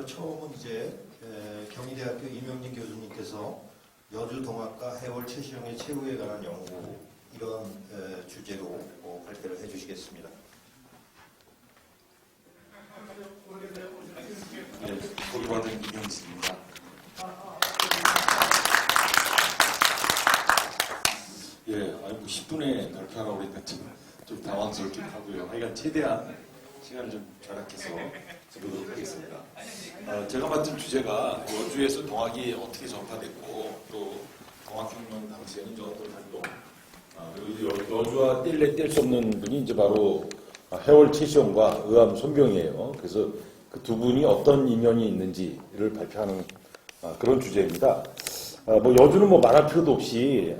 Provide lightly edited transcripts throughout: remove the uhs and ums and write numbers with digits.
처음은 이제 경희대학교 이명진 교수님께서 여주 동학과 해월 최시영의 최후에 관한 연구 이런 주제로 발표를 해주시겠습니다. 네, 고위원은 이명진입니다. 예, 아니 10분에 발표하라고 그러니까 좀 당황스럽긴 하고요. 하여간 최대한 시간을 좀 절약해서 해보도록 하겠습니다. 제가 맡은 주제가 여주에서 동학이 어떻게 전파됐고 또 동학혁명 당시에는 이제 어떤 활동 그리고 여주와 뗄래 뗄 수 없는 분이 이제 바로 해월 최시영과 의암 손병이에요. 그래서 그 두 분이 어떤 인연이 있는지를 발표하는 그런 주제입니다. 뭐 여주는 뭐 말할 필요도 없이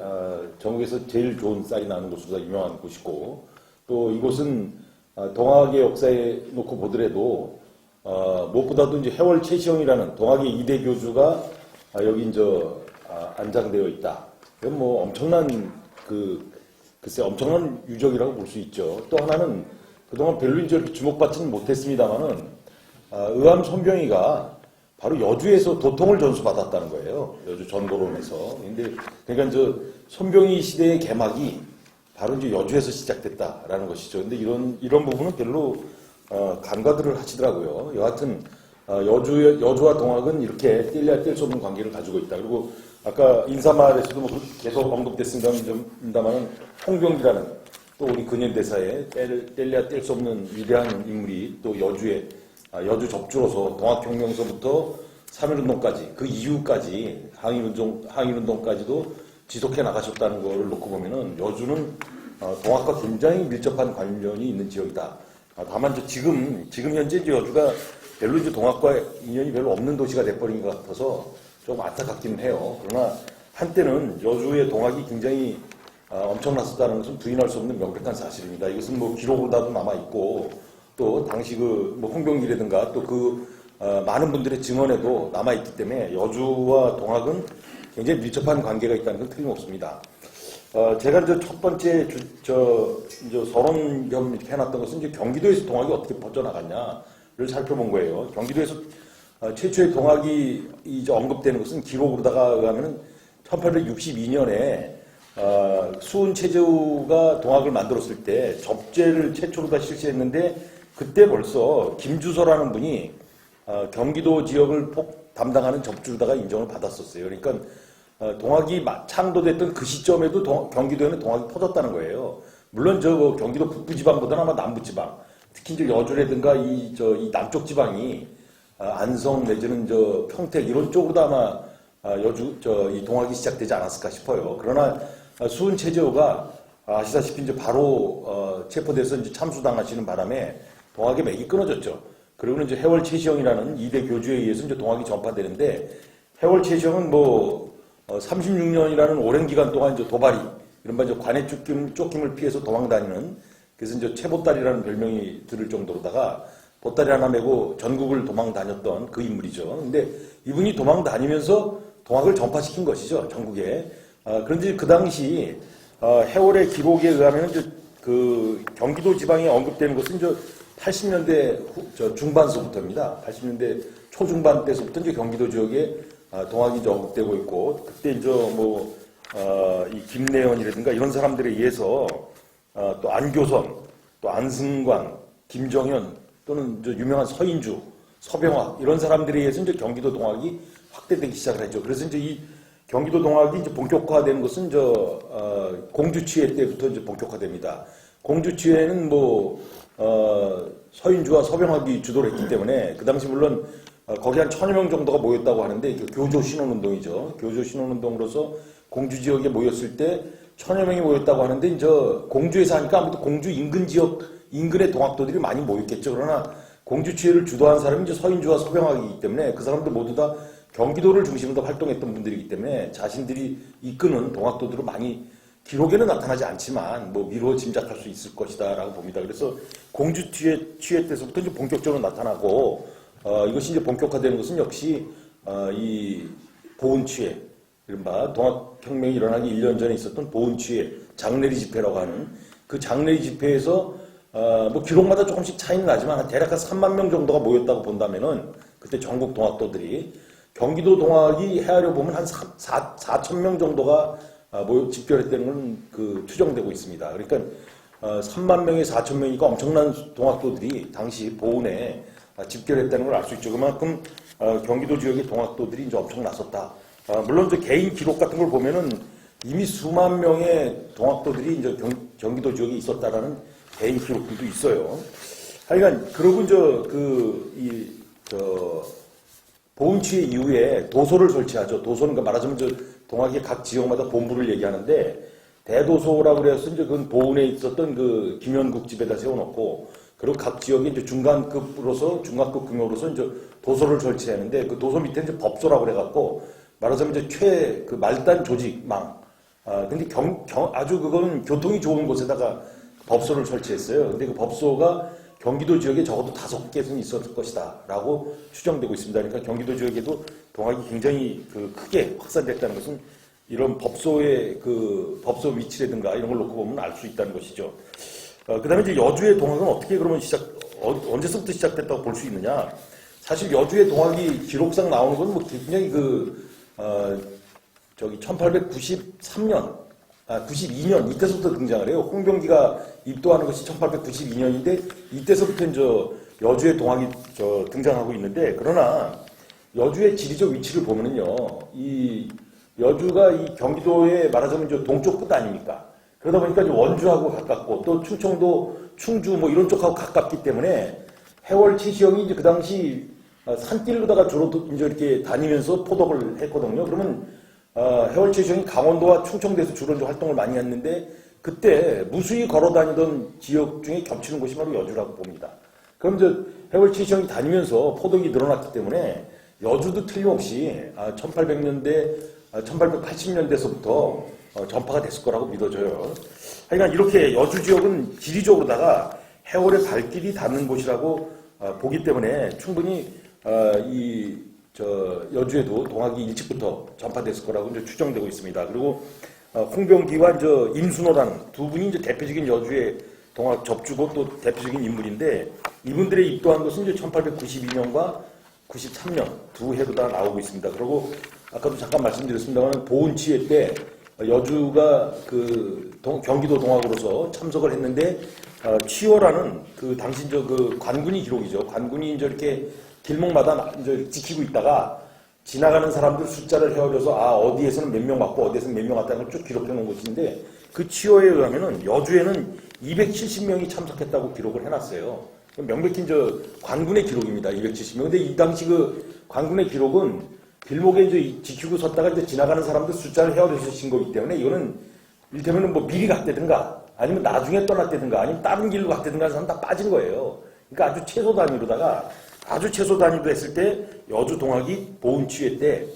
전국에서 제일 좋은 쌀이 나는 곳으로 유명한 곳이고 또 이곳은 동학의 역사에 놓고 보더라도 무엇보다도 이제 해월 최시영이라는 동학의 2대 교주가 여기 안장되어 있다. 이건 뭐 엄청난 글쎄 엄청난 유적이라고 볼 수 있죠. 또 하나는 그동안 별로 이제 주목받지는 못했습니다만은 의암 손병이가 바로 여주에서 도통을 전수받았다는 거예요. 여주 전도론에서. 근데 그러니까 손병이 시대의 개막이 바로 이제 여주에서 시작됐다라는 것이죠. 근데 이런 부분은 별로 간과들을 하시더라고요. 여하튼 여주와 동학은 이렇게 뗄래야 뗄 수 없는 관계를 가지고 있다. 그리고 아까 인사말에서도 뭐 계속 언급됐습니다만은 홍병기라는 또 우리 근현대사에 뗄래야 뗄 수 없는 위대한 인물이 또 여주 접주로서 동학혁명서부터 3.1운동까지 그 이후까지 항일운동까지도 지속해 나가셨다는 것을 놓고 보면은 여주는 동학과 굉장히 밀접한 관련이 있는 지역이다. 다만 지금 현재 여주가 별로 이제 동학과 인연이 별로 없는 도시가 돼버린 것 같아서 좀 안타깝긴 해요. 그러나 한때는 여주의 동학이 굉장히 엄청났었다는 것은 부인할 수 없는 명백한 사실입니다. 이것은 뭐 기록으로도 남아 있고 또 당시 뭐 홍병기라든가 또 많은 분들의 증언에도 남아 있기 때문에 여주와 동학은 굉장히 밀접한 관계가 있다는 건 틀림없습니다. 제가 첫 번째 서론 겸 이렇게 해놨던 것은 이제 경기도에서 동학이 어떻게 퍼져나갔냐를 살펴본 거예요. 경기도에서 최초의 동학이 이제 언급되는 것은 기록으로다가 의하면 1862년에 수은 최재우가 동학을 만들었을 때 접재를 최초로 다 실시했는데 그때 벌써 김주서라는 분이 경기도 지역을 담당하는 접주로다가 인정을 받았었어요. 그러니까 동학이 창도됐던 그 시점에도 경기도에는 동학이 퍼졌다는 거예요. 물론 경기도 북부지방보다는 아마 남부지방, 특히 이제 여주라든가 이 남쪽 지방이 안성 내지는 평택 이런 쪽으로도 아마 이 동학이 시작되지 않았을까 싶어요. 그러나 수은 최재호가 아시다시피 이제 바로 체포돼서 이제 참수당하시는 바람에 동학의 맥이 끊어졌죠. 그리고는 이제 해월 최시영이라는 2대 교주에 의해서 이제 동학이 전파되는데 해월 최시영은 36년이라는 오랜 기간 동안 이제 도발이 이른바 이제 관에 쫓김을 피해서 도망다니는 그래서 이제 최보따리라는 별명이 들을 정도로다가 보따리 하나 메고 전국을 도망다녔던 그 인물이죠. 근데 이분이 도망다니면서 동학을 전파시킨 것이죠, 전국에. 그런데 그 당시 해월의 기록에 의하면 이제 경기도 지방에 언급되는 것은 이제 80년대 중반서부터입니다. 80년대 초중반 때서부터 이제 경기도 지역에 동학이 이제 언급되고 있고, 그때 이제 이 김내연이라든가 이런 사람들에 의해서 또 안교선, 또 안승관, 김정현 또는 이제 유명한 서인주, 서병학 이런 사람들에 의해서 이제 경기도 동학이 확대되기 시작을 했죠. 그래서 이제 이 경기도 동학이 이제 본격화되는 것은 공주치회 때부터 이제 본격화됩니다. 공주치회는 서인주와 서병학이 주도를 했기 때문에 그 당시 물론 거기 한 1000여 명 정도가 모였다고 하는데 교조 신원운동이죠. 교조 신원운동으로서 공주 지역에 모였을 때 1000여 명이 모였다고 하는데 이제 공주에서 하니까 아무래도 공주 인근 지역 인근의 동학도들이 많이 모였겠죠. 그러나 공주치회를 주도한 사람이 이제 서인주와 서병학이기 때문에 그 사람들 모두 다 경기도를 중심으로 활동했던 분들이기 때문에 자신들이 이끄는 동학도들을 많이 기록에는 나타나지 않지만 미루어 짐작할 수 있을 것이다라고 봅니다. 그래서 공주치회 때서부터 이제 본격적으로 나타나고 이것이 이제 본격화되는 것은 역시 이 보은치회 이른바 동학혁명이 일어나기 1년 전에 있었던 보은치의 장내리 집회라고 하는 그 장내리 집회에서 뭐 기록마다 조금씩 차이는 나지만 대략 한 3만 명 정도가 모였다고 본다면은 그때 전국 동학도들이 경기도 동학이 헤아려 보면 한 4천 명 정도가 집결했다는 건 그 추정되고 있습니다. 그러니까 3만 명에 4천 명이니까 엄청난 동학도들이 당시 보은에 집결했다는 걸 알 수 있죠. 그만큼 경기도 지역의 동학도들이 이제 엄청 나섰다. 물론 이제 개인 기록 같은 걸 보면은 이미 수만 명의 동학도들이 이제 경기도 지역에 있었다라는 개인 기록들도 있어요. 하여간 그러고 이제 보은치의 이후에 도소를 설치하죠. 도소는 그러니까 말하자면 동학의 각 지역마다 본부를 얘기하는데 대도소라고 그래서 이제 그 보은에 있었던 그 김현국 집에다 세워놓고 그리고 각 지역에 이제 중간급으로서 중간급 규모로서 이제 도소를 설치하는데 그 도소 밑에 이제 법소라고 그래갖고 말하자면 이제 그 말단 조직망. 근데 아주 그거는 교통이 좋은 곳에다가 법소를 설치했어요. 근데 그 법소가 경기도 지역에 적어도 5개는 있었을 것이다 라고 추정되고 있습니다. 그러니까 경기도 지역에도 동학이 굉장히 그 크게 확산됐다는 것은 이런 법소의 그 법소 위치라든가 이런 걸 놓고 보면 알 수 있다는 것이죠. 그 다음에 이제 여주의 동학은 어떻게 그러면 언제서부터 시작됐다고 볼 수 있느냐. 사실 여주의 동학이 기록상 나오는 건 뭐 굉장히 1893년 92년 이때서부터 등장을 해요. 홍병기가 입도하는 것이 1892년인데 이때서부터 이제 여주의 동학이 등장하고 있는데 그러나 여주의 지리적 위치를 보면은요, 이 여주가 이 경기도의 말하자면 이제 동쪽 끝 아닙니까? 그러다 보니까 이제 원주하고 가깝고 또 충청도, 충주 뭐 이런 쪽하고 가깝기 때문에 해월 최시영이 이제 그 당시 산길로다가 주로 이제 이렇게 다니면서 포독을 했거든요. 그러면 해월 최시영이 강원도와 충청도에서 주로 이제 활동을 많이 했는데 그때 무수히 걸어 다니던 지역 중에 겹치는 곳이 바로 여주라고 봅니다. 그럼 이제 해월 최시영이 다니면서 포독이 늘어났기 때문에 여주도 틀림없이 1800년대, 1880년대서부터 전파가 됐을 거라고 믿어져요. 하여간 이렇게 여주 지역은 지리적으로다가 해월의 발길이 닿는 곳이라고 보기 때문에 충분히 여주에도 동학이 일찍부터 전파됐을 거라고 이제 추정되고 있습니다. 그리고 홍병기와 이제 임순호라는 두 분이 이제 대표적인 여주의 동학 접주고 또 대표적인 인물인데 이분들의 입도한 것은 이제 1892년과 93년 두 해로 다 나오고 있습니다. 그리고 아까도 잠깐 말씀드렸습니다만 보은치회 때 여주가 그 경기도 동학으로서 참석을 했는데 치호라는 그 당시 그 관군이 기록이죠. 관군이 이제 이렇게 길목마다 이제 지키고 있다가 지나가는 사람들 숫자를 헤어려서 어디에서는 몇 명 맞고 어디에서는 몇 명 왔다는 걸 쭉 기록해 놓은 것인데 그 치호에 의하면은 여주에는 270명이 참석했다고 기록을 해놨어요. 명백히 이제 관군의 기록입니다. 270명. 근데 이 당시 그 관군의 기록은 길목에 이제 지키고 섰다가 이제 지나가는 사람들 숫자를 헤어려서 신 거기 때문에 이거는 이를테면 뭐 미리 갔다든가 아니면 나중에 떠났다든가 아니면 다른 길로 갔다든가 하는 사람 다 빠진 거예요. 그러니까 아주 최소 단위로다가 아주 최소 단위로 했을 때 여주 동학이 보은치회 때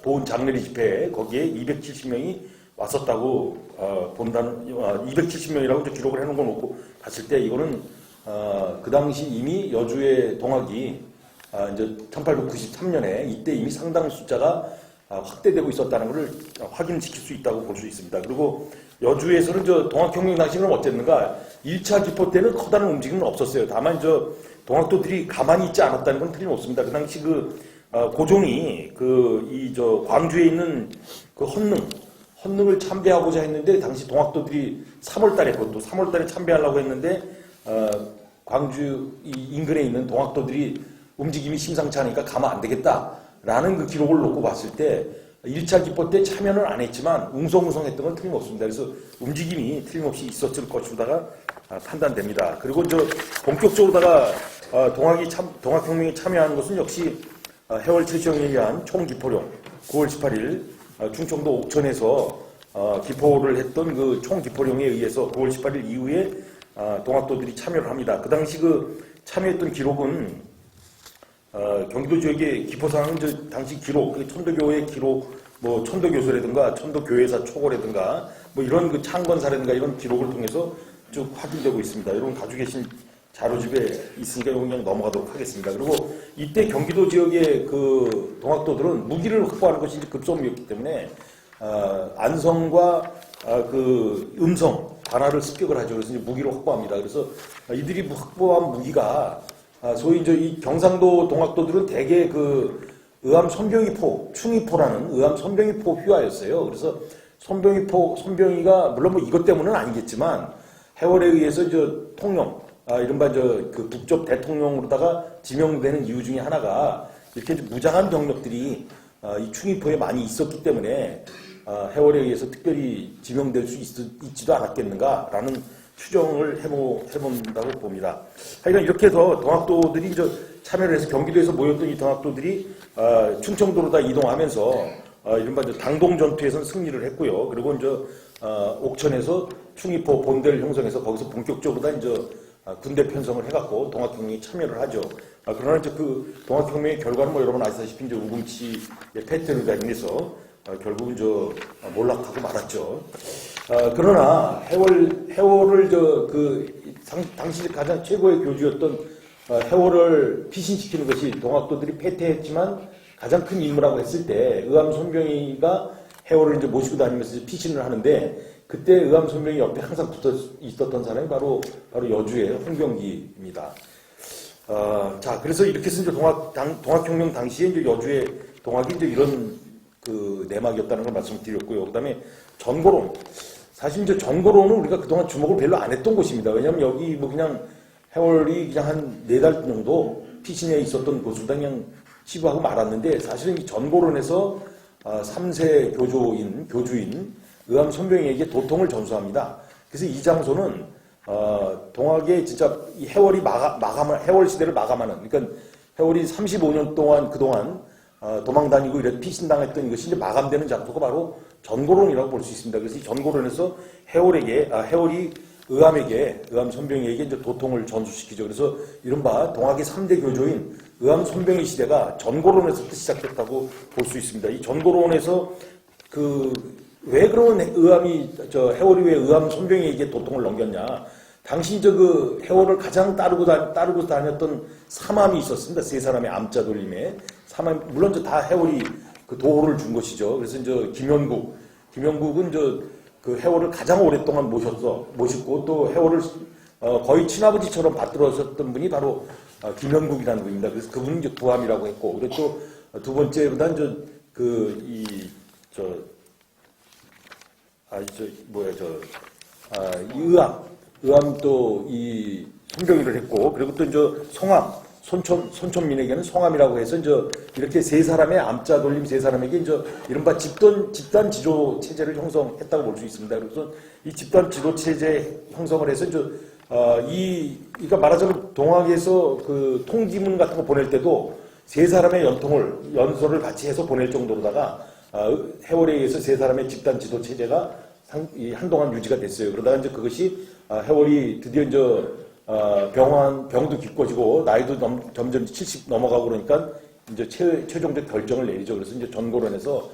보은 장례리 집회에 거기에 270명이 왔었다고 본다는 270명이라고 이제 기록을 해놓은 거 놓고 봤을 때 이거는 그 당시 이미 여주의 동학이 이제 1893년에 이때 이미 상당 숫자가 확대되고 있었다는 것을 확인시킬 수 있다고 볼 수 있습니다. 그리고 여주에서는 동학혁명 당시 그럼 어쨌는가 1차 기포 때는 커다란 움직임은 없었어요. 다만 동학도들이 가만히 있지 않았다는 건 틀림없습니다. 그 당시 고종이 광주에 있는 그 헌능을 참배하고자 했는데 당시 동학도들이 3월달에 그것도 3월달에 참배하려고 했는데 광주 인근에 있는 동학도들이 움직임이 심상치 않으니까 가면 안 되겠다라는 그 기록을 놓고 봤을 때 1차 기포 때 참여는 안 했지만 웅성웅성했던 건 틀림없습니다. 그래서 움직임이 틀림없이 있었을 것으로다가 판단됩니다. 그리고 본격적으로다가 동학혁명에 참여하는 것은 역시 해월 최시영에 의한 총기포령 9월 18일 충청도 옥천에서 기포를 했던 그 총기포령에 의해서 9월 18일 이후에 동학도들이 참여를 합니다. 그 당시 참여했던 기록은 경기도 지역의 기포상은 당시 기록, 천도교의 기록, 뭐 천도교수라든가 천도교회사 초고라든가 뭐 이런 그 창건사라든가 이런 기록을 통해서 쭉 확인되고 있습니다. 여러분 가지고 계신 자료집에 있으니까 이거 그냥 넘어가도록 하겠습니다. 그리고 이때 경기도 지역의 그 동학도들은 무기를 확보하는 것이 이제 급선무였기 때문에 안성과 그 음성 관할을 습격을 하죠. 그래서 이제 무기를 확보합니다. 그래서 이들이 확보한 무기가 소위 이제 이 경상도 동학도들은 대개 그 의암 손병이포, 충이포라는 의암 손병이포 휘하였어요. 그래서 손병이가 물론 뭐 이것 때문은 아니겠지만 해월에 의해서 통영, 이른바 그 북쪽 대통령으로다가 지명되는 이유 중에 하나가 이렇게 무장한 병력들이 이 충이포에 많이 있었기 때문에 해월에 의해서 특별히 지명될 수 있지도 않았겠는가라는 추정을 해본다고 봅니다. 하여간 이렇게 해서 동학도들이 이제 참여를 해서 경기도에서 모였던 이 동학도들이 충청도로 다 이동하면서 이른바 당동 전투에서는 승리를 했고요. 그리고 이제 옥천에서 충이포 본대를 형성해서 거기서 본격적으로 다 이제 군대 편성을 해갖고 동학혁명에 참여를 하죠. 그러나 이제 그 동학혁명의 결과는 뭐 여러분 아시다시피 이제 우금치의 패퇴로 인해서 결국은 몰락하고 말았죠. 그러나 해월을 당시 가장 최고의 교주였던 해월을 피신시키는 것이 동학도들이 패퇴했지만 가장 큰 임무라고 했을 때 의암 손병희가 해월을 이제 모시고 다니면서 피신을 하는데 그때 의암 손병희 옆에 항상 붙어 있었던 사람이 바로 여주의 홍병기입니다. 자, 그래서 이렇게 해서 이제 동학혁명 당시에 이제 여주의 동학이 이제 이런 그 내막이었다는 걸 말씀드렸고요. 그 다음에 전고론. 사실 이제 전고론은 우리가 그동안 주목을 별로 안 했던 곳입니다. 왜냐면 여기 뭐 그냥 해월이 그냥 한 4달 정도 피신에 있었던 곳으로 그냥 치부하고 말았는데 사실은 이 전고론에서 3세 교주인 의암 손병희에게 도통을 전수합니다. 그래서 이 장소는 동학의 진짜 이 해월이 해월 시대를 마감하는, 그러니까 해월이 35년 동안 그동안 도망다니고 이렇게 피신당했던 이것이 이제 마감되는 장소가 바로 전고론이라고 볼 수 있습니다. 그래서 이 전고론에서 해월이 의암 손병희에게 이제 도통을 전수시키죠. 그래서 이른바 동학의 3대 교조인 의암 손병희 시대가 전고론에서부터 시작됐다고 볼 수 있습니다. 이 전고론에서 왜 그러면 해월이 왜 의암 손병희에게 도통을 넘겼냐? 당시 그 해월을 가장 따르고 다녔던 사맘이 있었습니다. 세 사람의 암자 돌림에 물론 다 해월이 그 도호를 준 것이죠. 그래서 이제 김영국은 그 해월을 가장 오랫동안 모셨고 또 해월을 거의 친아버지처럼 받들었었던 분이 바로 김영국이라는 분입니다. 그래서 그분은 이제 구함이라고 했고, 그리고 또 두 번째보다 의암 또 이 손병희를 했고, 그리고 또 이제 성암, 손촌민에게는 성암이라고 해서 이제 이렇게 세 사람의 암자 돌림 세 사람에게 이제 이른바 집단 지도 체제를 형성했다고 볼 수 있습니다. 그래서 이 집단 지도 체제 형성을 해서 이제 그러니까 말하자면 동학에서 그 통지문 같은 거 보낼 때도 세 사람의 연설을 같이 해서 보낼 정도로다가 해월에 의해서 세 사람의 집단 지도 체제가 한동안 유지가 됐어요. 그러다가 이제 그것이 해월이 드디어 이제 병도 깊어지고 나이도 점점 70 넘어가고 그러니까 이제 최종적 결정을 내리죠. 그래서 이제 전고론에서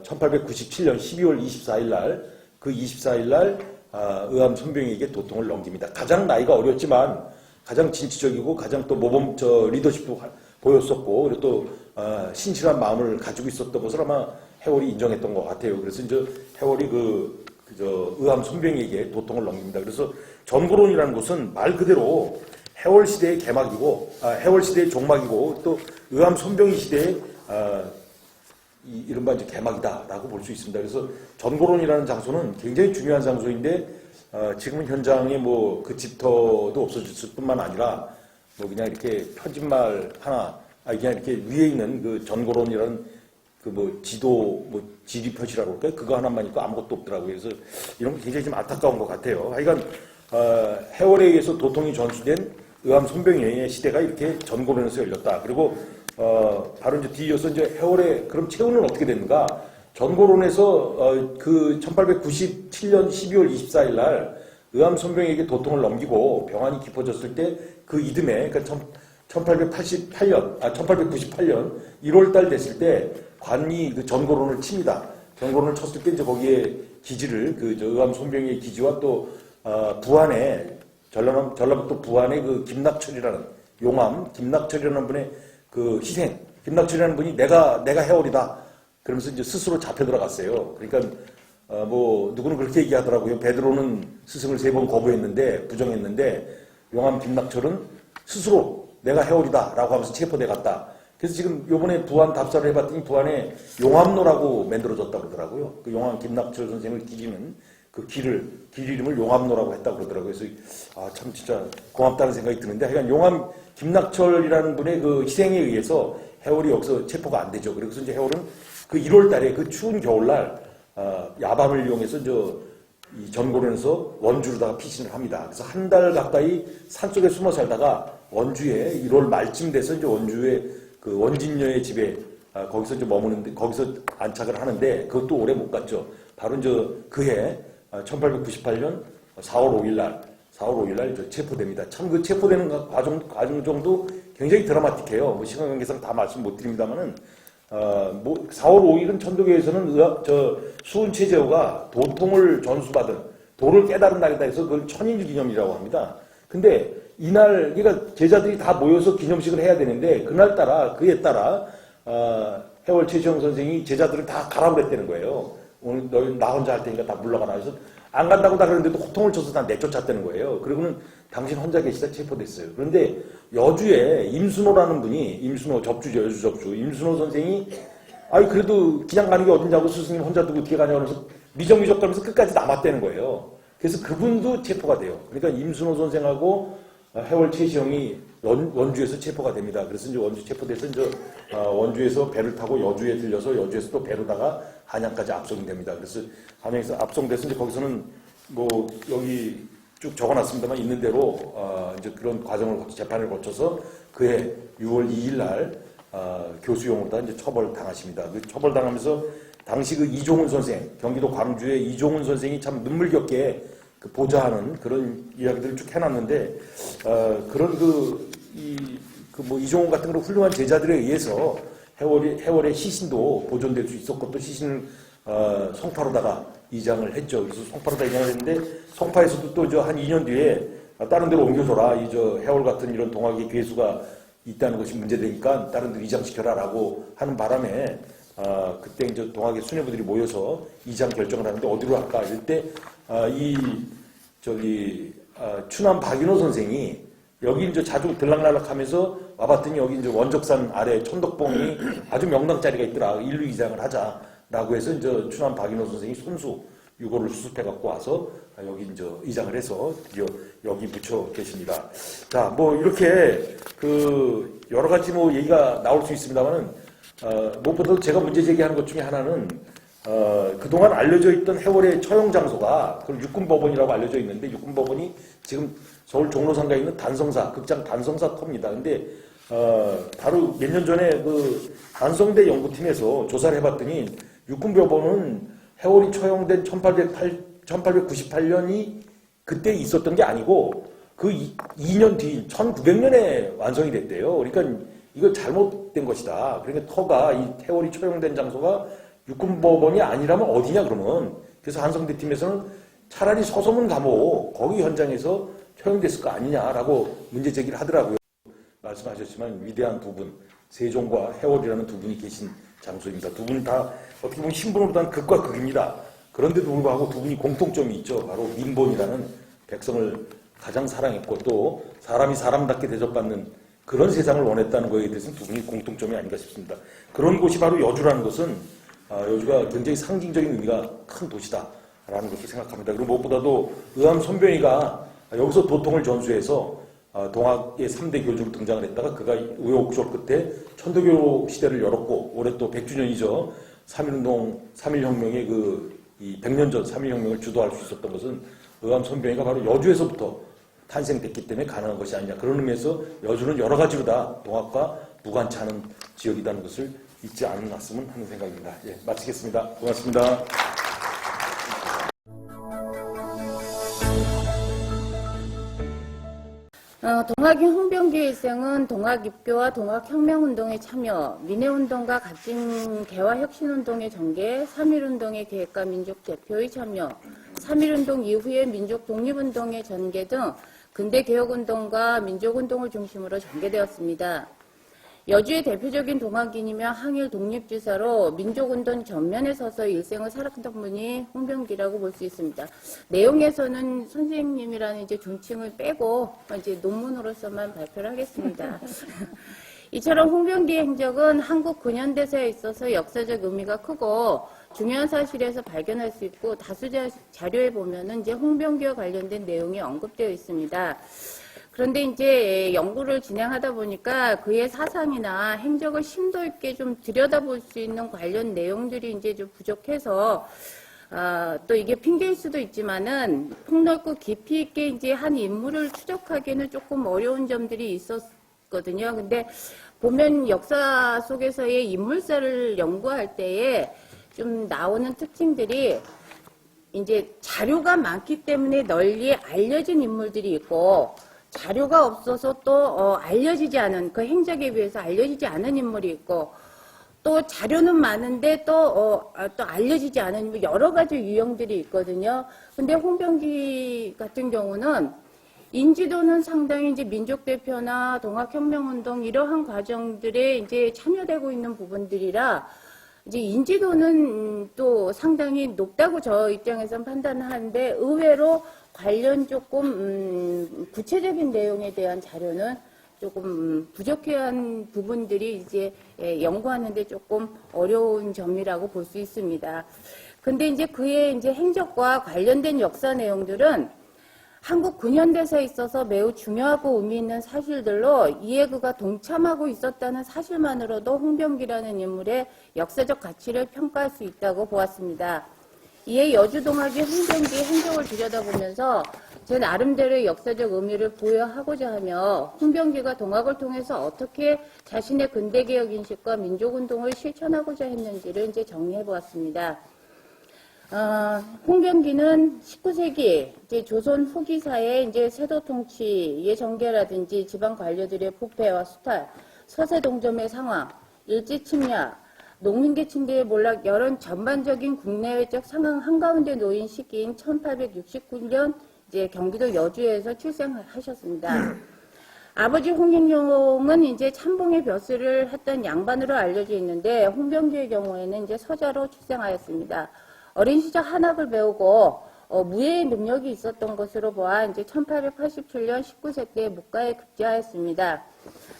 1897년 12월 24일 날 의암 손병희에게 도통을 넘깁니다. 가장 나이가 어렸지만 가장 진취적이고 가장 또 모범 리더십도 보였었고 그리고 또 신실한 마음을 가지고 있었던 것을 아마 해월이 인정했던 것 같아요. 그래서 이제 해월이 의암 손병희에게 도통을 넘깁니다. 그래서 전고론이라는 곳은 말 그대로 해월 시대의 개막이고, 해월 시대의 종막이고, 또 의암 손병희 시대의 이른바 이제 개막이다라고 볼 수 있습니다. 그래서 전고론이라는 장소는 굉장히 중요한 장소인데, 지금은 현장에 뭐 그 집터도 없어졌을 뿐만 아니라, 뭐 그냥 이렇게 편집말 하나, 그냥 이렇게 위에 있는 그 전고론이라는 지리 표시라고 할까요? 그거 하나만 있고 아무것도 없더라고요. 그래서 이런 거 굉장히 좀 안타까운 것 같아요. 하여간, 해월에 의해서 도통이 전수된 의암 손병희의 시대가 이렇게 전고론에서 열렸다. 그리고, 바로 이제 뒤이어서 이제 해월에, 그럼 최후는 어떻게 됐는가? 전고론에서, 1897년 12월 24일 날 의암 손병희에게 도통을 넘기고 병환이 깊어졌을 때 그 이듬해, 그러니까 1898년 1월달 됐을 때 관이 그 전고론을 칩니다. 전고론을 쳤을 때 이제 거기에 기지를 의암 손병희의 기지와 또 부안에 전라북도 부안의 그 김낙철이라는 용암 김낙철이라는 분의 그 희생, 김낙철이라는 분이 내가 해월이다 그러면서 이제 스스로 잡혀 들어갔어요. 그러니까 뭐 누구는 그렇게 얘기하더라고요. 베드로는 스승을 3번 거부했는데 부정했는데 용암 김낙철은 스스로 내가 해월이다라고 하면서 체포돼 갔다. 그래서 지금 요번에 부안 답사를 해봤더니 부안에 용암로라고 만들어졌다고 그러더라고요. 그 용암 김낙철 선생을 기리는 그 길 이름을 용암로라고 했다고 그러더라고요. 그래서 참 진짜 고맙다는 생각이 드는데 하여간 용암 김낙철이라는 분의 그 희생에 의해서 해월이 여기서 체포가 안 되죠. 그래서 이제 해월은 그 1월 달에 그 추운 겨울날 야밤을 이용해서 이 전고령에서 원주로다가 피신을 합니다. 그래서 한 달 가까이 산속에 숨어 살다가 원주에 1월 말쯤 돼서 이제 원주에 그 원진녀의 집에 거기서 이제 머무는데 거기서 안착을 하는데 그것도 오래 못 갔죠. 바로 이제 그해 1898년 4월 5일 날 체포됩니다. 참 그 체포되는 과정 정도 굉장히 드라마틱해요. 뭐 시간 관계상 다 말씀 못 드립니다만은 뭐 4월 5일은 천도교에서는 수은 최재호가 도통을 전수받은 도를 깨달은 날이다 해서 그걸 천일 기념이라고 합니다. 근데 이날 그러니까 제자들이 다 모여서 기념식을 해야 되는데 그에 따라 해월 최시영 선생이 제자들을 다 가라고 그랬다는 거예요. 오늘 너희 나 혼자 할 테니까 다 물러가라 해서 안 간다고 다 그랬는데도 호통을 쳐서 다 내쫓았다는 거예요. 그리고는 당신 혼자 계시다 체포됐어요. 그런데 여주에 임순호라는 분이 임순호 접주죠. 여주 접주. 임순호 선생이 그래도 그냥 가는 게 어딨냐고 스승님 혼자 두고 어떻게 가냐고 하면서 미적미적 가면서 끝까지 남았다는 거예요. 그래서 그분도 체포가 돼요. 그러니까 임순호 선생하고 해월 최시영이 원주에서 체포가 됩니다. 그래서 이제 원주 체포돼서 이제 원주에서 배를 타고 여주에 들려서 여주에서 또 배로다가 한양까지 압송됩니다. 그래서 한양에서 압송돼서 이제 거기서는 뭐 여기 쭉 적어놨습니다만 있는 대로 이제 그런 과정을 재판을 거쳐서 그해 6월 2일 날 교수용으로 이제 처벌 당하십니다. 그 처벌 당하면서 당시 그 이종훈 선생 경기도 광주의 이종훈 선생이 참 눈물겹게 그 보좌하는 그런 이야기들을 쭉 해놨는데 그런 뭐 이종훈 같은 그런 훌륭한 제자들에 의해서 해월의 시신도 보존될 수 있었고 또 시신을 송파로다가 이장을 했죠. 그래서 송파로다 이장을 했는데 송파에서도 또 한 2년 뒤에 다른 데로 옮겨줘라. 해월 같은 이런 동학의 괴수가 있다는 것이 문제되니까 다른 데로 이장시켜라라고 하는 바람에 그때 이제 동학의 수뇌부들이 모여서 이장 결정을 하는데 어디로 할까 이럴 때 추남 박인호 선생이 여기 이제 자주 들락날락하면서 와봤더니 여기 이제 원적산 아래 천덕봉이 아주 명당 자리가 있더라. 일루 이장을 하자라고 해서 이제 추남 박인호 선생이 손수 유고를 수습해 갖고 와서 여기 이제 이장을 해서 드디어 여기 묻혀 계십니다. 자, 뭐 이렇게 그 여러 가지 뭐 얘기가 나올 수 있습니다만은 무엇보다도 제가 문제 제기하는 것 중에 하나는 그동안 알려져 있던 해월의 처형 장소가 그 육군법원이라고 알려져 있는데 육군법원이 지금 서울 종로상가에 있는 단성사 극장 단성사 터입니다. 근데 바로 몇 년 전에 그 단성대 연구팀에서 조사를 해봤더니 육군법원은 해월이 처형된 1898년이 그때 있었던 게 아니고 그 2년 뒤인 1900년에 완성이 됐대요. 그러니까 이거 잘못된 것이다. 그러니까 터가 이 해월이 처형된 장소가 육군법원이 아니라면 어디냐 그러면. 그래서 한성대 팀에서는 차라리 서소문 감옥 거기 현장에서 처형됐을 거 아니냐라고 문제 제기를 하더라고요. 말씀하셨지만 위대한 두 분, 세종과 해월이라는 두 분이 계신 장소입니다. 두 분 다 어떻게 보면 신분으로는 극과 극입니다. 그런데도 불구하고 두 분이 공통점이 있죠. 바로 민본이라는 백성을 가장 사랑했고 또 사람이 사람답게 대접받는 그런 세상을 원했다는 것에 대해서는 두 분이 공통점이 아닌가 싶습니다. 그런 곳이 바로 여주라는 것은 여주가 굉장히 상징적인 의미가 큰 도시다라는 것을 생각합니다. 그리고 무엇보다도 의암 손병희가 여기서 도통을 전수해서 동학의 3대 교주로 등장을 했다가 그가 우여곡절 끝에 천도교 시대를 열었고 올해 또 100주년이죠. 3.1운동, 3.1혁명의 이 100년 전 3.1혁명을 주도할 수 있었던 것은 의암 손병희가 바로 여주에서부터 탄생됐기 때문에 가능한 것이 아니냐. 그런 의미에서 여주는 여러 가지로 다 동학과 무관치 않은 지역이라는 것을 잊지 않았으면 하는 생각입니다. 예, 마치겠습니다. 고맙습니다. 동학인 홍병기 일생은 동학입교와 동학혁명운동에 참여, 민해운동과 갓진 개화혁신운동의 전개, 3.1운동의 계획과 민족대표의 참여, 3.1운동 이후의 민족 독립운동의 전개 등 근대 개혁운동과 민족운동을 중심으로 전개되었습니다. 여주의 대표적인 동학인이며 항일 독립지사로 민족운동 전면에 서서 일생을 살았던 분이 홍병기라고 볼 수 있습니다. 내용에서는 선생님이라는 이제 존칭을 빼고 이제 논문으로서만 발표를 하겠습니다. 이처럼 홍병기의 행적은 한국 근현대사에 있어서 역사적 의미가 크고 중요한 사실에서 발견할 수 있고 다수 자료에 보면은 이제 홍병기와 관련된 내용이 언급되어 있습니다. 그런데 이제 연구를 진행하다 보니까 그의 사상이나 행적을 심도 있게 좀 들여다볼 수 있는 관련 내용들이 이제 좀 부족해서 또 이게 핑계일 수도 있지만은 폭넓고 깊이 있게 이제 한 인물을 추적하기에는 조금 어려운 점들이 있었거든요. 근데 보면 역사 속에서의 인물사를 연구할 때에 좀 나오는 특징들이 이제 자료가 많기 때문에 널리 알려진 인물들이 있고 자료가 없어서 또 알려지지 않은 그 행적에 비해서 알려지지 않은 인물이 있고 또 자료는 많은데 또 알려지지 않은 여러 가지 유형들이 있거든요. 근데 홍병기 같은 경우는 인지도는 상당히 이제 민족대표나 동학혁명운동 이러한 과정들에 이제 참여되고 있는 부분들이라 이제 인지도는 또 상당히 높다고 저 입장에서는 판단하는데 의외로 관련 조금 구체적인 내용에 대한 자료는 조금 부족한 부분들이 이제 연구하는데 조금 어려운 점이라고 볼 수 있습니다. 근데 이제 그의 이제 행적과 관련된 역사 내용들은 한국 근현대사에 있어서 매우 중요하고 의미 있는 사실들로 이에 그가 동참하고 있었다는 사실만으로도 홍병기라는 인물의 역사적 가치를 평가할 수 있다고 보았습니다. 이에 여주동학의 홍병기의 행적을 들여다보면서 제 나름대로의 역사적 의미를 부여하고자 하며 홍병기가 동학을 통해서 어떻게 자신의 근대개혁 인식과 민족운동을 실천하고자 했는지를 이제 정리해 보았습니다. 홍병기는 19세기 이제 조선 후기사의 이제 세도 통치의 전개라든지 지방 관료들의 부패와 수탈, 서세 동점의 상황, 일제 침략, 농민계층대의 몰락 이런 전반적인 국내외적 상황 한가운데 놓인 시기인 1869년 이제 경기도 여주에서 출생하셨습니다. 아버지 홍인용은 이제 참봉의 벼슬을 했던 양반으로 알려져 있는데 홍병기의 경우에는 이제 서자로 출생하였습니다. 어린 시절 한학을 배우고 무예의 능력이 있었던 것으로 보아 이제 1887년 19세 때 목가에 급제하였습니다.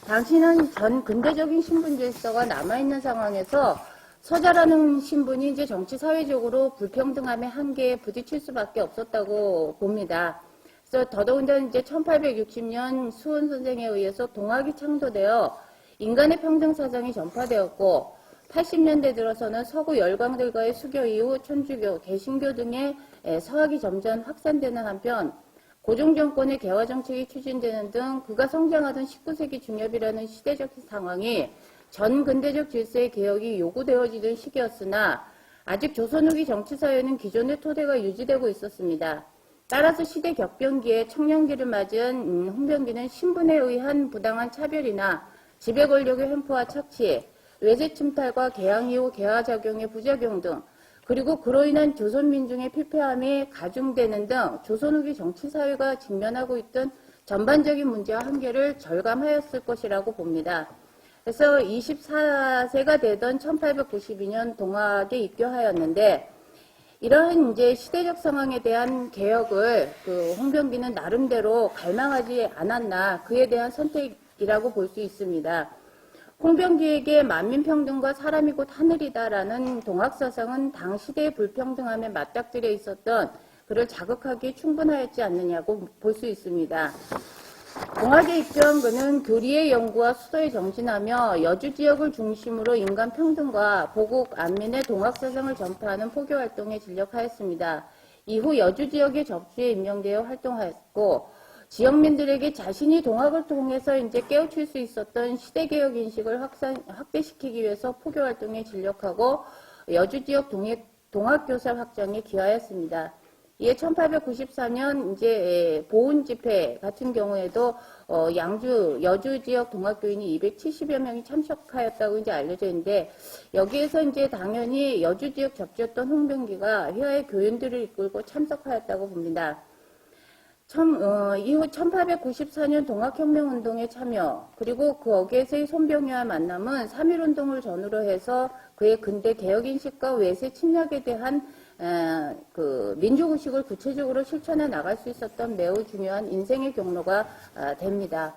당시는 전 근대적인 신분 질서가 남아있는 상황에서 서자라는 신분이 이제 정치 사회적으로 불평등함의 한계에 부딪힐 수밖에 없었다고 봅니다. 그래서 더더군다나 이제 1860년 수원 선생에 의해서 동학이 창조되어 인간의 평등 사상이 전파되었고 80년대 들어서는 서구 열강들과의 수교 이후 천주교, 개신교 등의 서학이 점점 확산되는 한편 고종정권의 개화정책이 추진되는 등 그가 성장하던 19세기 중엽이라는 시대적 상황이 전 근대적 질서의 개혁이 요구되어지던 시기였으나 아직 조선 후기 정치사회는 기존의 토대가 유지되고 있었습니다. 따라서 시대 격변기에 청년기를 맞은 홍병기는 신분에 의한 부당한 차별이나 지배 권력의 횡포와 착취, 외세 침탈과 개항 이후 개화작용의 부작용 등 그리고 그로 인한 조선 민중의 피폐함이 가중되는 등 조선 후기 정치사회가 직면하고 있던 전반적인 문제와 한계를 절감하였을 것이라고 봅니다. 그래서 24세가 되던 1892년 동학에 입교하였는데 이러한 이제 시대적 상황에 대한 개혁을 홍병기는 나름대로 갈망하지 않았나 그에 대한 선택이라고 볼 수 있습니다. 홍병기에게 만민평등과 사람이 곧 하늘이다라는 동학사상은 당 시대의 불평등함에 맞닥뜨려 있었던 그를 자극하기에 충분하였지 않느냐고 볼 수 있습니다. 동학에 입교한 그는 교리의 연구와 수도에 정진하며 여주 지역을 중심으로 인간 평등과 보국 안민의 동학사상을 전파하는 포교활동에 진력하였습니다. 이후 여주 지역의 접수에 임명되어 활동하였고 지역민들에게 자신이 동학을 통해서 이제 깨우칠 수 있었던 시대개혁 인식을 확대시키기 위해서 포교활동에 진력하고 여주 지역 동학교사 확장에 기여하였습니다. 이에 1894년 이제 보훈 집회 같은 경우에도 여주 지역 동학교인이 270여 명이 참석하였다고 이제 알려져 있는데 여기에서 이제 당연히 여주 지역 접주였던 홍병기가 회화의 교인들을 이끌고 참석하였다고 봅니다. 이후 1894년 동학혁명운동에 참여, 그리고 거기에서의 손병희와 만남은 3.1운동을 전후로 해서 그의 근대 개혁인식과 외세 침략에 대한 그 민족의식을 구체적으로 실천해 나갈 수 있었던 매우 중요한 인생의 경로가 됩니다.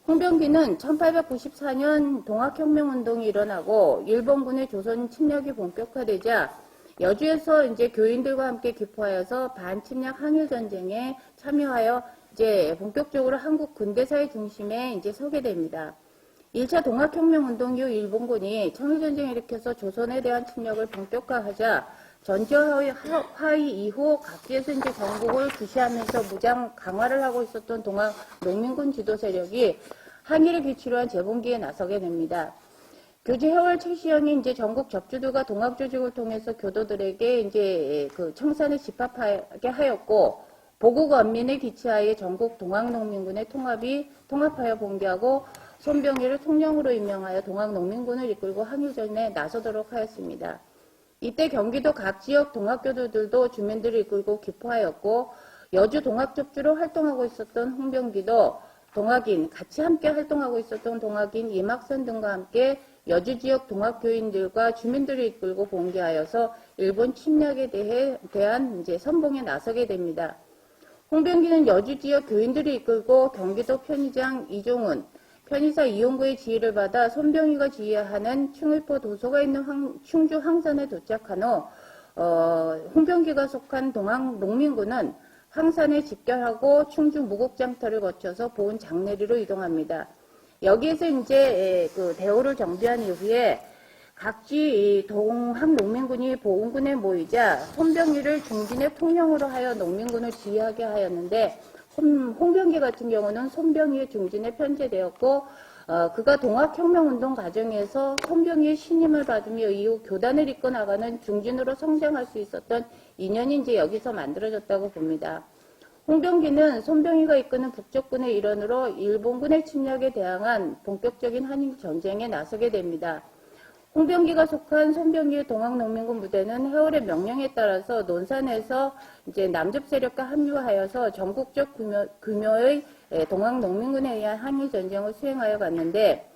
홍병기는 1894년 동학혁명운동이 일어나고 일본군의 조선 침략이 본격화되자 여주에서 이제 교인들과 함께 기포하여서 반침략 항일전쟁에 참여하여 이제 본격적으로 한국 근대사의 중심에 이제 서게 됩니다. 1차 동학혁명운동 이후 일본군이 청일전쟁을 일으켜서 조선에 대한 침략을 본격화하자 전제화의 이후 각지에서 이제 전국을 주시하면서 무장 강화를 하고 있었던 동학 농민군 지도 세력이 항일을 기치로 한 재봉기에 나서게 됩니다. 교주 해월 최시영이 이제 전국 접주들과 동학 조직을 통해서 교도들에게 이제 그 청산에 집합하게 하였고, 보국 원민의 기치하에 전국 동학 농민군의 통합하여 봉기하고 손병희를 통령으로 임명하여 동학 농민군을 이끌고 항일전에 나서도록 하였습니다. 이때 경기도 각 지역 동학교도들도 주민들을 이끌고 기포하였고, 여주 동학접주로 활동하고 있었던 홍병기도 동학인, 같이 함께 활동하고 있었던 동학인 이막선 등과 함께 여주 지역 동학교인들과 주민들을 이끌고 봉기하여서 일본 침략에 대한 이제 선봉에 나서게 됩니다. 홍병기는 여주 지역 교인들을 이끌고 경기도 편의장 이종훈, 편의사 이용구의 지휘를 받아 손병희가 지휘하는 충의포 도서가 있는 충주 황산에 도착한 후 홍병기가 속한 동학 농민군은 황산에 집결하고 충주 무곡장터를 거쳐서 보은 장내리로 이동합니다. 여기에서 이제 그 대오를 정비한 이후에 각지 동학 농민군이 보훈군에 모이자 손병희를 중진의 통령으로 하여 농민군을 지휘하게 하였는데, 홍병기 같은 경우는 손병희의 중진에 편제되었고, 그가 동학혁명운동 과정에서 손병희의 신임을 받으며 이후 교단을 이끌어 나가는 중진으로 성장할 수 있었던 인연이 이제 여기서 만들어졌다고 봅니다. 홍병기는 손병희가 이끄는 북적군의 일원으로 일본군의 침략에 대항한 본격적인 한일 전쟁에 나서게 됩니다. 홍병기가 속한 손병희의 동학농민군 부대는 해월의 명령에 따라서 논산에서 이제 남접 세력과 합류하여서 전국적 규모의 동학농민군에 의한 한일 전쟁을 수행하여 갔는데,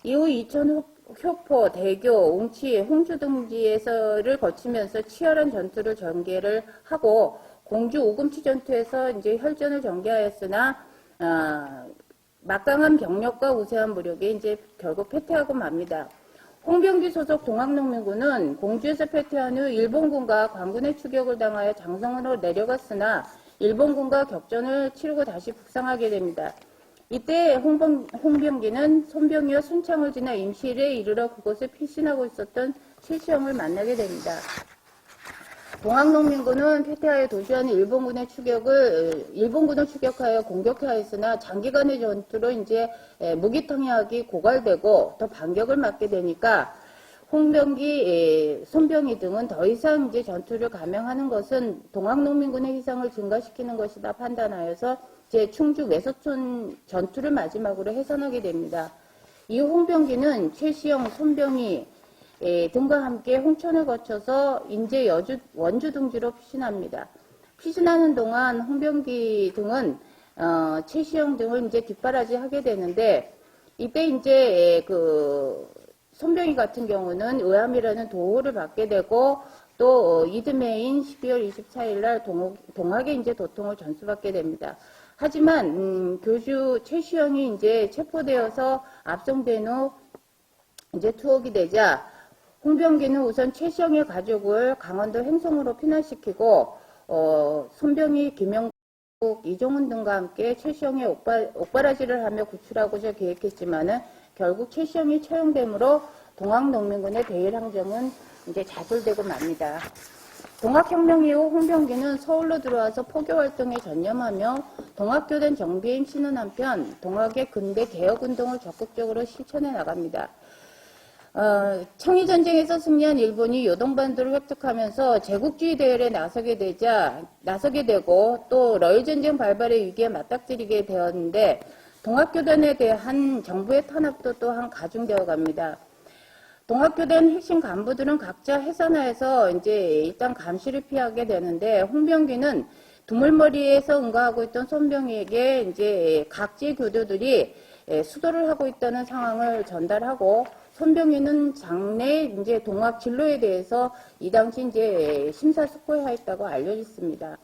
이후 이천 효포, 대교, 웅치, 홍주 등지에서를 거치면서 치열한 전투를 전개를 하고 공주 오금치 전투에서 이제 혈전을 전개하였으나 막강한 병력과 우세한 무력에 이제 결국 패퇴하고 맙니다. 홍병기 소속 동학농민군은 공주에서 패퇴한 후 일본군과 관군의 추격을 당하여 장성으로 내려갔으나 일본군과 격전을 치르고 다시 북상하게 됩니다. 이때 홍병기는 손병희와 순창을 지나 임실에 이르러 그곳에 피신하고 있었던 최시영을 만나게 됩니다. 동학농민군은 패퇴하여 도주하는 일본군을 추격하여 공격하였으나 장기간의 전투로 이제 무기통역이 고갈되고 더 반격을 맞게 되니까 홍병기, 손병희 등은 더 이상 이제 전투를 감행하는 것은 동학농민군의 희생을 증가시키는 것이다 판단하여서 제 충주 외서촌 전투를 마지막으로 해산하게 됩니다. 이후 홍병기는 최시영, 손병희 등과 함께 홍천을 거쳐서 인제 여주, 원주 등지로 피신합니다. 피신하는 동안 홍병기 등은 최시영 등을 이제 뒷바라지하게 되는데, 이때 이제 그 손병희 같은 경우는 의암이라는 도호를 받게 되고 또 이듬해인 12월 24일 날 동학에 이제 도통을 전수받게 됩니다. 하지만 교주 최시영이 이제 체포되어서 압송된 후 이제 투옥이 되자 홍병기는 우선 최시영의 가족을 강원도 횡성으로 피난시키고 손병희, 김영국, 이종훈 등과 함께 최시영의 옥바라지를 하며 구출하고자 계획했지만은 결국 최시영이 처형되므로 동학농민군의 대일항쟁은 이제 자솔되고 맙니다. 동학혁명 이후 홍병기는 서울로 들어와서 포교활동에 전념하며 동학교단 정비에 힘쓰는 한편 동학의 근대 개혁운동을 적극적으로 실천해 나갑니다. 청일전쟁에서 승리한 일본이 요동반도를 획득하면서 제국주의 대열에 나서게 되고 또 러일전쟁 발발의 위기에 맞닥뜨리게 되었는데 동학교단에 대한 정부의 탄압도 또한 가중되어 갑니다. 동학교단 핵심 간부들은 각자 해산하여서 이제 일단 감시를 피하게 되는데 홍병기는 두물머리에서 응가하고 있던 손병희에게 이제 각지 교도들이 수도를 하고 있다는 상황을 전달하고 손병희는 장래 이제 동학 진로에 대해서 이 당시 이제 심사숙고해했다고 알려졌습니다.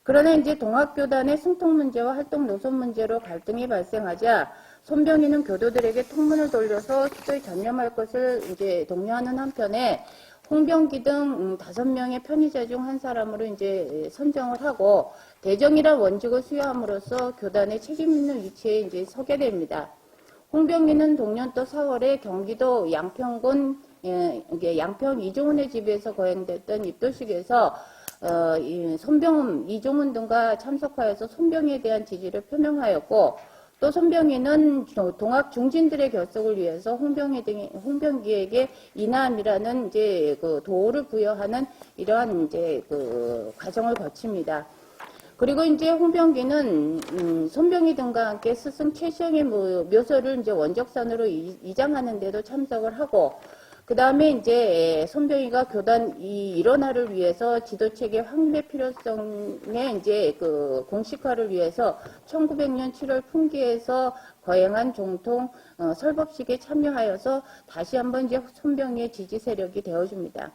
그러나 이제 동학교단의 승통 문제와 활동 노선 문제로 갈등이 발생하자 손병희는 교도들에게 통문을 돌려서 수도에 전념할 것을 이제 독려하는 한편에 홍병기 등 5명의 편의자 중 한 사람으로 이제 선정을 하고 대정이란 원직을 수여함으로써 교단의 책임 있는 위치에 이제 서게 됩니다. 홍병기는 동년도 4월에 경기도 양평군 양평 이종훈의 집에서 거행됐던 입도식에서 손병흠, 이종훈 등과 참석하여서 손병희에 대한 지지를 표명하였고 또 손병희는 동학 중진들의 결속을 위해서 홍병기에게 이남이라는 이제 그 도를 부여하는 이러한 이제 그 과정을 거칩니다. 그리고 이제 홍병기는 손병희 등과 함께 스승 최시영의 묘소를 이제 원적산으로 이장하는 데도 참석을 하고 그 다음에 이제 손병희가 교단 이 일원화를 위해서 지도체계 확립의 필요성의 이제 그 공식화를 위해서 1900년 7월 풍기에서 거행한 종통 설법식에 참여하여서 다시 한번 이제 손병희의 지지 세력이 되어줍니다.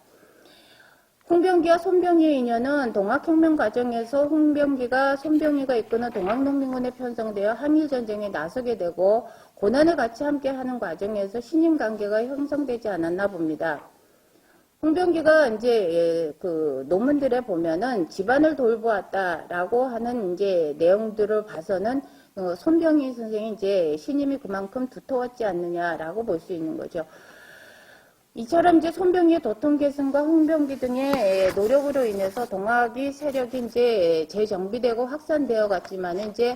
홍병기와 손병희의 인연은 동학혁명 과정에서 홍병기가 손병희가 이끄는 동학농민군에 편성되어 한일전쟁에 나서게 되고 고난을 같이 함께하는 과정에서 신임관계가 형성되지 않았나 봅니다. 홍병기가 이제 그 논문들에 보면은 집안을 돌보았다라고 하는 이제 내용들을 봐서는 손병희 선생이 이제 신임이 그만큼 두터웠지 않느냐라고 볼 수 있는 거죠. 이처럼 이제 손병희의 도통 계승과 홍병기 등의 노력으로 인해서 동학이 세력이 이제 재정비되고 확산되어 갔지만 이제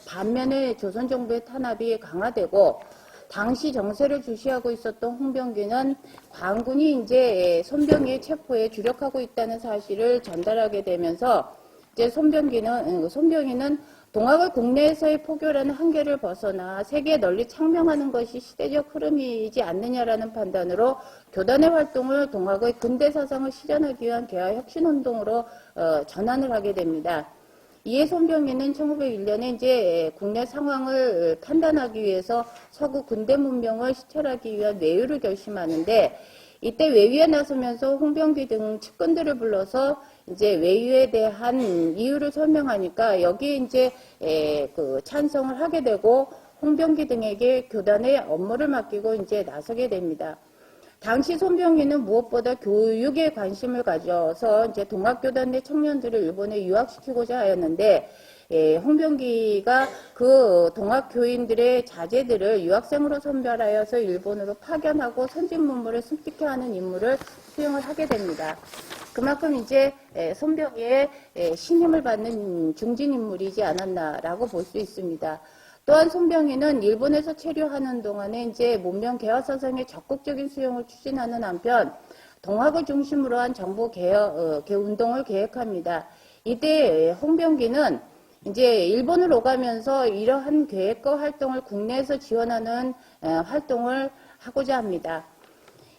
반면에 조선 정부의 탄압이 강화되고 당시 정세를 주시하고 있었던 홍병기는 광군이 이제 손병희의 체포에 주력하고 있다는 사실을 전달하게 되면서 이제 손병희는 동학을 국내에서의 포교라는 한계를 벗어나 세계에 널리 창명하는 것이 시대적 흐름이지 않느냐라는 판단으로 교단의 활동을 동학의 근대 사상을 실현하기 위한 개화 혁신운동으로 전환을 하게 됩니다. 이에 손병희는 1901년에 이제 국내 상황을 판단하기 위해서 서구 근대 문명을 시찰하기 위한 외유를 결심하는데 이때 외유에 나서면서 홍병기 등 측근들을 불러서 이제 외유에 대한 이유를 설명하니까 여기에 이제 그 찬성을 하게 되고 홍병기 등에게 교단의 업무를 맡기고 이제 나서게 됩니다. 당시 손병희는 무엇보다 교육에 관심을 가져서 이제 동학교단 내 청년들을 일본에 유학시키고자 하였는데 홍병기가 그 동학교인들의 자제들을 유학생으로 선별하여서 일본으로 파견하고 선진 문물을 습득케 하는 임무를 수행을 하게 됩니다. 그만큼 이제 손병희의 신임을 받는 중진 인물이지 않았나라고 볼 수 있습니다. 또한 손병희는 일본에서 체류하는 동안에 이제 문명 개화 사상의 적극적인 수용을 추진하는 한편 동학을 중심으로 한 정부 개혁 운동을 계획합니다. 이때 홍병기는 이제 일본을 오가면서 이러한 계획과 활동을 국내에서 지원하는 활동을 하고자 합니다.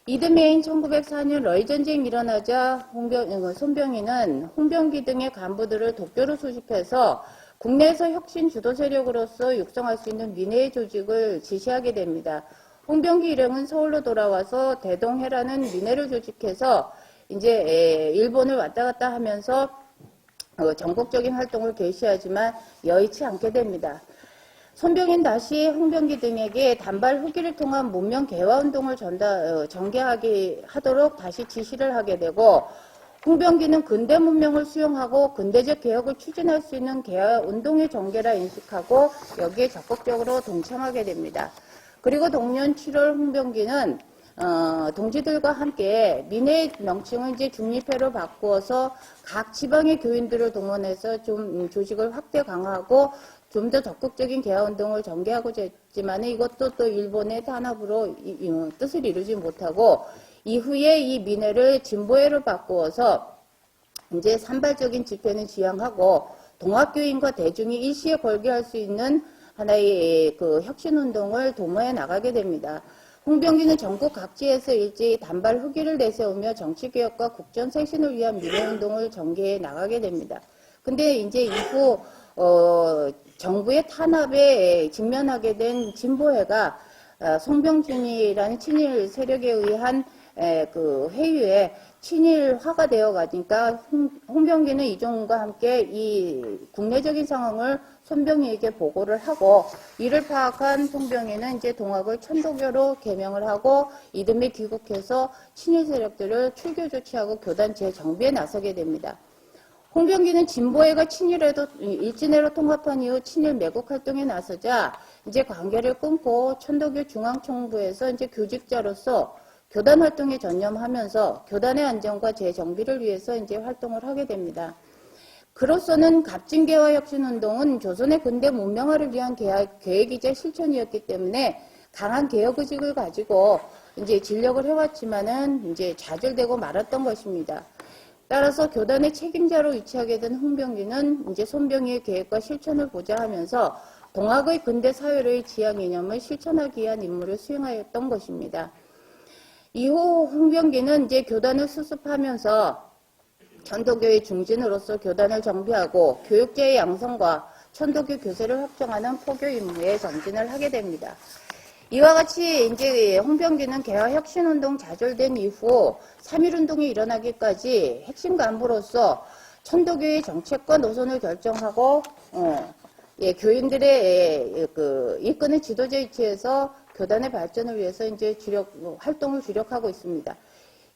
이듬해인 1904년 러일전쟁이 일어나자 손병희는 홍병기 등의 간부들을 도쿄로 소집해서 국내에서 혁신 주도 세력으로서 육성할 수 있는 민회의 조직을 지시하게 됩니다. 홍병기 일행은 서울로 돌아와서 대동회라는 민회를 조직해서 이제 일본을 왔다 갔다 하면서 전국적인 활동을 개시하지만 여의치 않게 됩니다. 손병희는 다시 홍병기 등에게 단발 후기를 통한 문명 개화 운동을 전개하게 하도록 다시 지시를 하게 되고 홍병기는 근대 문명을 수용하고 근대적 개혁을 추진할 수 있는 개화 운동의 전개라 인식하고 여기에 적극적으로 동참하게 됩니다. 그리고 동년 7월 홍병기는 동지들과 함께 민회의 명칭을 이제 중립회로 바꾸어서 각 지방의 교인들을 동원해서 좀 조직을 확대 강화하고 좀 더 적극적인 개화 운동을 전개하고자 했지만 이것도 또 일본의 탄압으로 뜻을 이루지 못하고 이후에 이 민회를 진보회로 바꾸어서 이제 산발적인 집회는 지양하고 동학교인과 대중이 일시에 걸개할 수 있는 하나의 그 혁신운동을 도모해 나가게 됩니다. 홍병기는 전국 각지에서 일제히 단발 후기를 내세우며 정치개혁과 국정쇄신을 위한 민회운동을 전개해 나가게 됩니다. 근데 이제 이후 정부의 탄압에 직면하게 된 진보회가 송병준이라는 친일 세력에 의한 그 회유에 친일화가 되어 가니까 홍병기는 이종훈과 함께 이 국내적인 상황을 손병희에게 보고를 하고 이를 파악한 송병희는 이제 동학을 천도교로 개명을 하고 이듬해 귀국해서 친일 세력들을 출교 조치하고 교단 재정비에 나서게 됩니다. 홍병기는 진보회가 친일에도 일진회로 통합한 이후 친일 매국 활동에 나서자 이제 관계를 끊고 천도교 중앙총부에서 이제 교직자로서 교단 활동에 전념하면서 교단의 안정과 재정비를 위해서 이제 활동을 하게 됩니다. 그로서는 갑진개화 혁신운동은 조선의 근대 문명화를 위한 계획이자 실천이었기 때문에 강한 개혁 의식을 가지고 이제 진력을 해왔지만은 이제 좌절되고 말았던 것입니다. 따라서 교단의 책임자로 위치하게 된 홍병기는 이제 손병희의 계획과 실천을 보자 하면서 동학의 근대 사회로의 지향 이념을 실천하기 위한 임무를 수행하였던 것입니다. 이후 홍병기는 이제 교단을 수습하면서 천도교의 중진으로서 교단을 정비하고 교육제의 양성과 천도교 교세를 확정하는 포교 임무에 전진을 하게 됩니다. 이와 같이 이제 홍병기는 개화혁신운동 좌절된 이후 3.1운동이 일어나기까지 핵심 간부로서 천도교의 정책과 노선을 결정하고 교인들의 이끄는 지도자 위치에서 교단의 발전을 위해서 이제 활동을 주력하고 있습니다.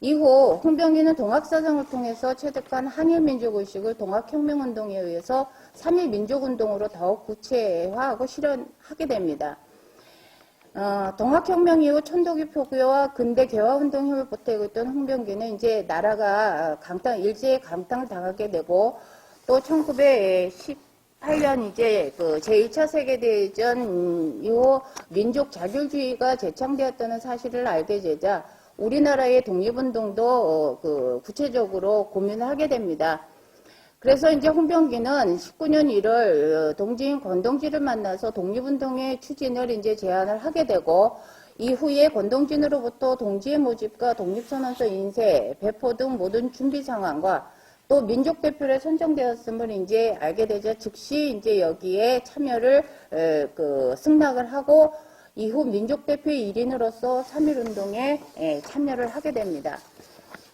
이후 홍병기는 동학사상을 통해서 체득한 한일민족의식을 동학혁명운동에 의해서 3.1 민족운동으로 더욱 구체화하고 실현하게 됩니다. 동학혁명 이후 천도교 표교와 근대 개화운동 힘을 보태고 있던 홍병기는 이제 나라가 일제에 강탕을 당하게 되고 또 1918년 이제 그 제1차 세계대전 이후 민족 자결주의가 재창되었다는 사실을 알게 되자 우리나라의 독립운동도 구체적으로 고민을 하게 됩니다. 그래서 이제 홍병기는 19년 1월 동지인 권동진을 만나서 독립운동의 추진을 이제 제안을 하게 되고 이후에 권동진으로부터 동지의 모집과 독립선언서 인쇄, 배포 등 모든 준비 상황과 또 민족대표로 선정되었음을 이제 알게 되자 즉시 이제 여기에 참여를 승낙을 하고 이후 민족대표의 일인으로서 3.1운동에 참여를 하게 됩니다.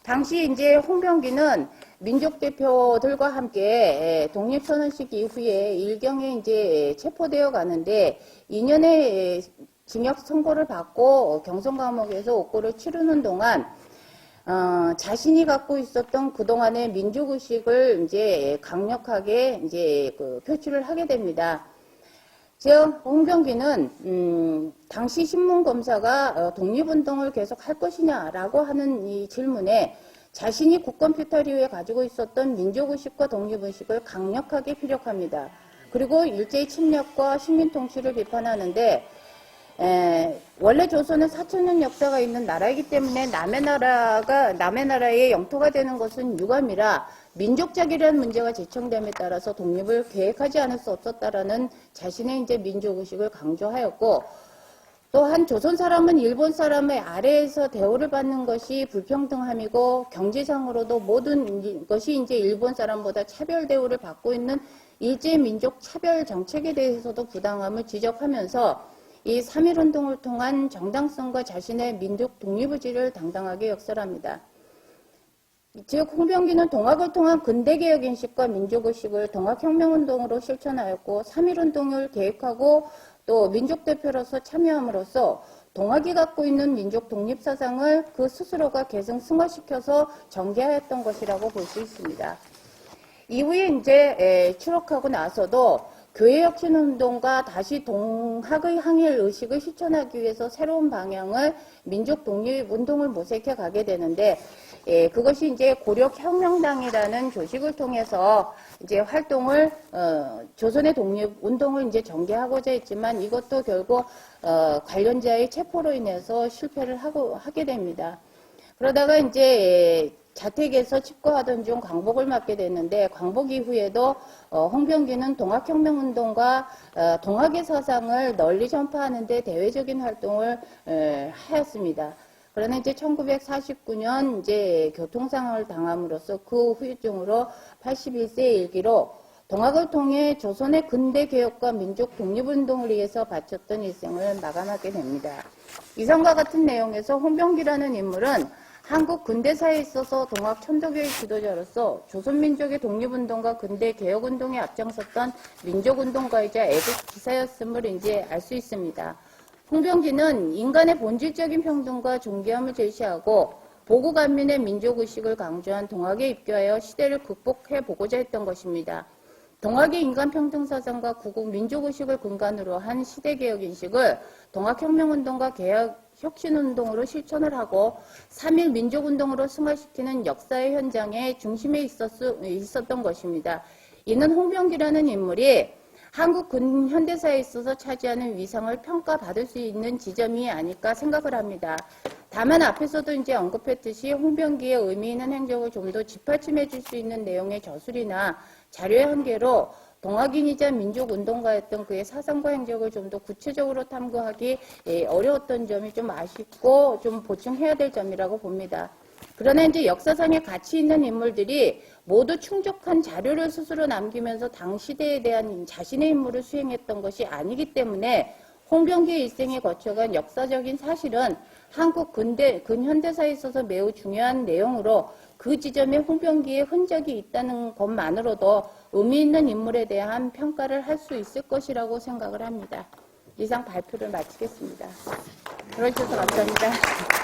당시 이제 홍병기는 민족대표들과 함께 독립선언식 이후에 일경에 이제 체포되어 가는데 2년의 징역 선고를 받고 경성감옥에서 옥고를 치르는 동안 자신이 갖고 있었던 그동안의 민족의식을 이제 강력하게 이제 표출을 하게 됩니다. 즉, 홍병기는, 당시 신문검사가 독립운동을 계속 할 것이냐라고 하는 이 질문에 자신이 국권표탈 이후에 가지고 있었던 민족의식과 독립의식을 강력하게 피력합니다. 그리고 일제의 침략과 식민통치를 비판하는데, 원래 조선은 4,000년 역사가 있는 나라이기 때문에 남의 나라의 영토가 되는 것은 유감이라 민족자기라는 문제가 제청됨에 따라서 독립을 계획하지 않을 수 없었다라는 자신의 이제 민족의식을 강조하였고, 또한 조선 사람은 일본 사람의 아래에서 대우를 받는 것이 불평등함이고 경제상으로도 모든 것이 이제 일본 사람보다 차별 대우를 받고 있는 일제 민족 차별 정책에 대해서도 부당함을 지적하면서 이 3.1운동을 통한 정당성과 자신의 민족 독립의지를 당당하게 역설합니다. 즉 홍병기는 동학을 통한 근대개혁 인식과 민족의식을 동학혁명운동으로 실천하였고 3.1운동을 계획하고 또 민족대표로서 참여함으로써 동학이 갖고 있는 민족 독립사상을 그 스스로가 계승 승화시켜서 전개하였던 것이라고 볼 수 있습니다. 이후에 이제 추록하고 나서도 교회혁신운동과 다시 동학의 항일 의식을 실천하기 위해서 새로운 방향을 민족 독립운동을 모색해 가게 되는데, 그것이 이제 고력혁명당이라는 조직을 통해서 이제 활동을, 조선의 독립운동을 이제 전개하고자 했지만 이것도 결국, 관련자의 체포로 인해서 실패를 하게 됩니다. 그러다가 이제 자택에서 집거하던 중 광복을 맞게 됐는데 광복 이후에도 홍병기는 동학혁명운동과 동학의 사상을 널리 전파하는 데 대외적인 활동을 하였습니다. 그러나 이제 1949년 이제 교통상을 당함으로써 그 후유증으로 81세의 일기로 동학을 통해 조선의 근대 개혁과 민족 독립운동을 위해서 바쳤던 일생을 마감하게 됩니다. 이상과 같은 내용에서 홍병기라는 인물은 한국 근대사에 있어서 동학 천도교의 지도자로서 조선민족의 독립운동과 근대 개혁운동에 앞장섰던 민족운동가이자 애국기사였음을 이제 알 수 있습니다. 홍병기는 인간의 본질적인 평등과 존귀함을 제시하고 보국안민의 민족의식을 강조한 동학에 입교하여 시대를 극복해보고자 했던 것입니다. 동학의 인간평등사상과 구국 민족의식을 근간으로 한 시대개혁인식을 동학혁명운동과 개혁혁신운동으로 실천을 하고 3.1 민족운동으로 승화시키는 역사의 현장의 중심에 있었던 것입니다. 이는 홍병기라는 인물이 한국 근현대사에 있어서 차지하는 위상을 평가받을 수 있는 지점이 아닐까 생각을 합니다. 다만 앞에서도 이제 언급했듯이 홍병기의 의미 있는 행적을 좀 더 뒷받침해 줄 수 있는 내용의 저술이나 자료의 한계로 동학인이자 민족운동가였던 그의 사상과 행적을 좀 더 구체적으로 탐구하기 어려웠던 점이 좀 아쉽고 좀 보충해야 될 점이라고 봅니다. 그러나 이제 역사상에 가치 있는 인물들이 모두 충족한 자료를 스스로 남기면서 당 시대에 대한 자신의 임무를 수행했던 것이 아니기 때문에 홍병기의 일생에 거쳐간 역사적인 사실은 한국 근현대사에 있어서 매우 중요한 내용으로 그 지점에 홍병기의 흔적이 있다는 것만으로도 의미 있는 인물에 대한 평가를 할 수 있을 것이라고 생각을 합니다. 이상 발표를 마치겠습니다. 들어주셔서 감사합니다.